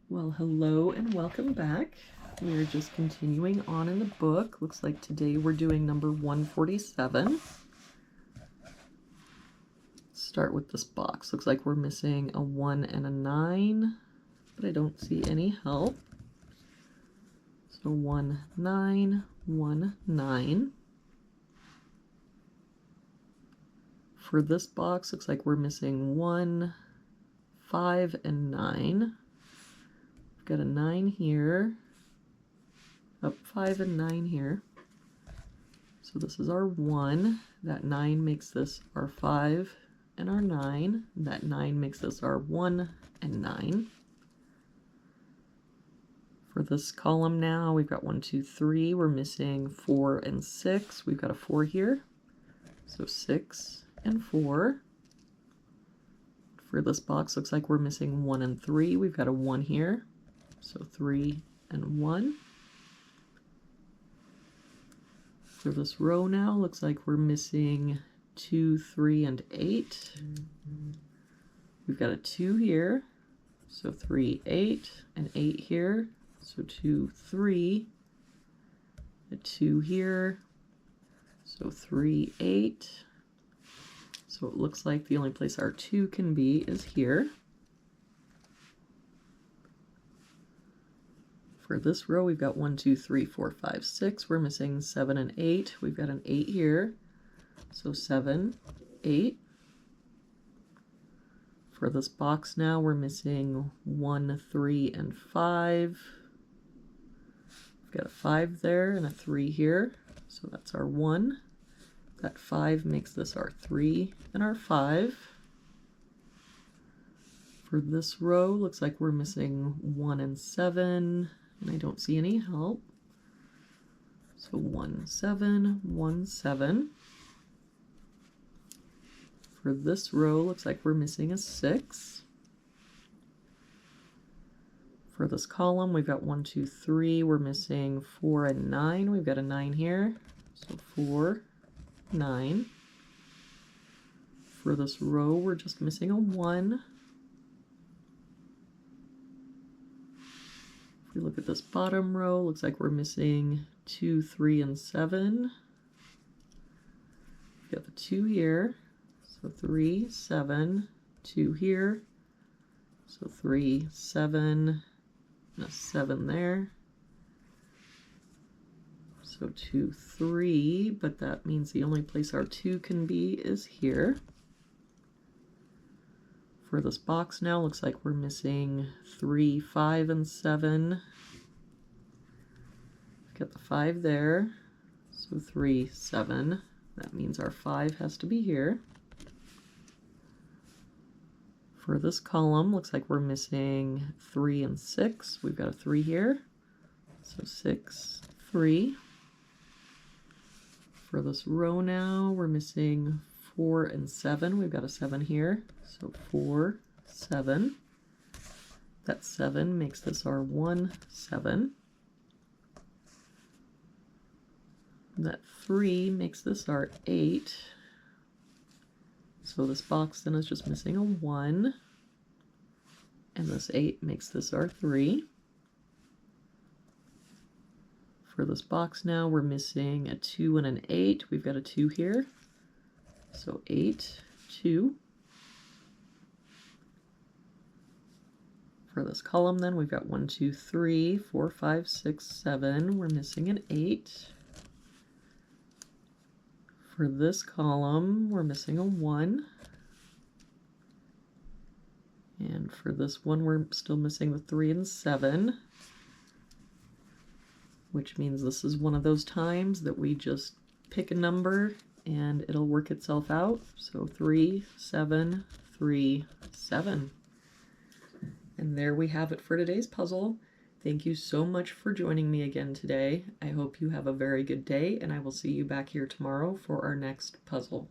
Well, hello and welcome back. We are just continuing on in the book. Looks like today we're doing number 147. Start with this box. Looks like we're missing a 1 and a 9, but I don't see any help. So 1, 9, 1, 9. For this box, looks like we're missing 1, 5, and 9. We've got a 9 here. Up 5 and 9 here. So this is our 1. That 9 makes this our 5 and our 9. That 9 makes this our 1 and 9. For this column now, we've got 1, 2, 3. We're missing 4 and 6. We've got a 4 here. So 6 and 4. For this box, looks like we're missing 1 and 3. We've got a 1 here. So 3 and 1. For this row now, looks like we're missing 2, 3, and 8. We've got a 2 here, so 3, 8, and 8 here, so 2, 3, a 2 here, so 3, 8. So it looks like the only place our 2 can be is here. For this row, we've got 1, 2, 3, 4, 5, 6. We're missing 7 and 8. We've got an 8 here. So 7, 8. For this box now, we're missing 1, 3, and 5. We've got a 5 there and a 3 here. So that's our 1. That 5 makes this our 3 and our 5. For this row, looks like we're missing 1 and 7. And I don't see any help. So 1, 7, 1, 7. For this row, looks like we're missing a 6. For this column, we've got 1, 2, 3. We're missing 4 and 9. We've got a 9 here. So 4, 9. For this row, we're just missing a 1. We look at this bottom row, looks like we're missing 2, 3, and 7. We've got the 2 here, so 3, 7, 2 here, so 3, 7, and a 7 there. So 2, 3, but that means the only place our 2 can be is here. For this box now, looks like we're missing 3, 5, and 7. We've got the 5 there, so 3, 7. That means our 5 has to be here. For this column, looks like we're missing 3 and 6. We've got a 3 here, so 6, 3. For this row now, we're missing 4 and 7. We've got a 7 here, so 4, 7. That 7 makes this our 1, 7. That 3 makes this our 8. So this box then is just missing a 1. And this 8 makes this our 3. For this box now, we're missing a 2 and an 8. We've got a 2 here. So 8, 2. For this column then, we've got 1, 2, 3, 4, 5, 6, 7. We're missing an 8. For this column, we're missing a 1. And for this one, we're still missing the 3 and 7. Which means this is one of those times that we just pick a number and it'll work itself out. So 3, 7, 3, 7. And there we have it for today's puzzle. Thank you so much for joining me again today. I hope you have a very good day, and I will see you back here tomorrow for our next puzzle.